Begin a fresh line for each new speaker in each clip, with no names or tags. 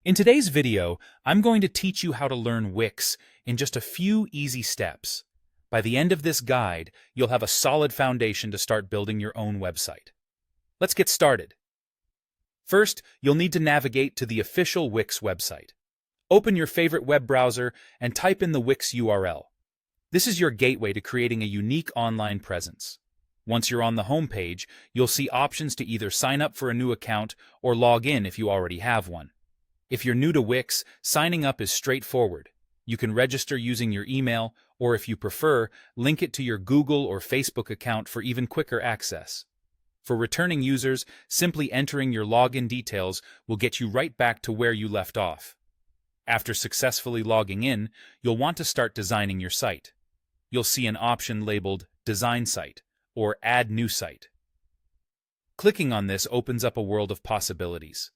In today's video, I'm going to teach you how to learn Wix in just a few easy steps. By the end of this guide, you'll have a solid foundation to start building your own website. Let's get started. First, you'll need to navigate to the official Wix website. Open your favorite web browser and type in the Wix URL. This is your gateway to creating a unique online presence. Once you're on the home page, you'll see options to either sign up for a new account or log in if you already have one. If you're new to Wix, signing up is straightforward. You can register using your email, or if you prefer, link it to your Google or Facebook account for even quicker access. For returning users, simply entering your login details will get you right back to where you left off. After successfully logging in, you'll want to start designing your site. You'll see an option labeled Design Site or Add New Site. Clicking on this opens up a world of possibilities.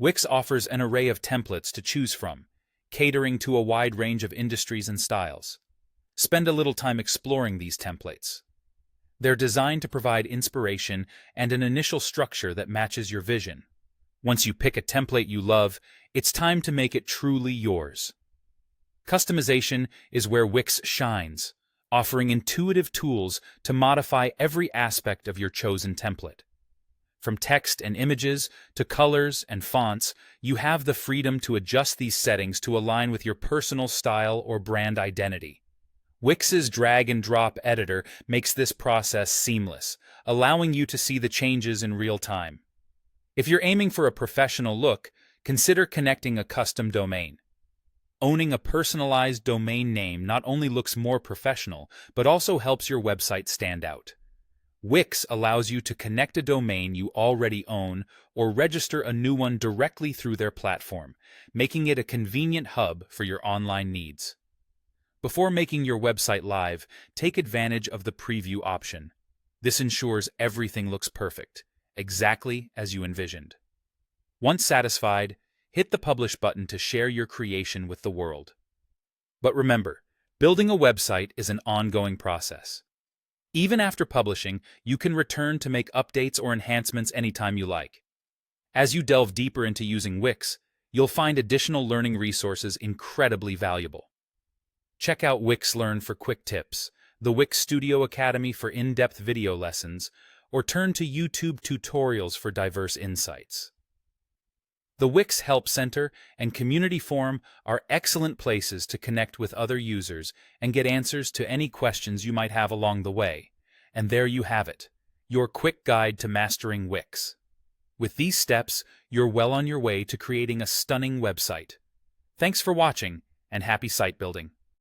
Wix offers an array of templates to choose from, catering to a wide range of industries and styles. Spend a little time exploring these templates. They're designed to provide inspiration and an initial structure that matches your vision. Once you pick a template you love, it's time to make it truly yours. Customization is where Wix shines, offering intuitive tools to modify every aspect of your chosen template. From text and images to colors and fonts, you have the freedom to adjust these settings to align with your personal style or brand identity. Wix's drag-and-drop editor makes this process seamless, allowing you to see the changes in real time. If you're aiming for a professional look, consider connecting a custom domain. Owning a personalized domain name not only looks more professional, but also helps your website stand out. Wix allows you to connect a domain you already own or register a new one directly through their platform, making it a convenient hub for your online needs. Before making your website live, take advantage of the preview option. This ensures everything looks perfect, exactly as you envisioned. Once satisfied, hit the Publish button to share your creation with the world. But remember, building a website is an ongoing process. Even after publishing, you can return to make updates or enhancements anytime you like. As you delve deeper into using Wix, you'll find additional learning resources incredibly valuable. Check out Wix Learn for quick tips, the Wix Studio Academy for in-depth video lessons, or turn to YouTube tutorials for diverse insights. The Wix Help Center and Community Forum are excellent places to connect with other users and get answers to any questions you might have along the way. And there you have it, your quick guide to mastering Wix. With these steps, you're well on your way to creating a stunning website. Thanks for watching, and happy site building.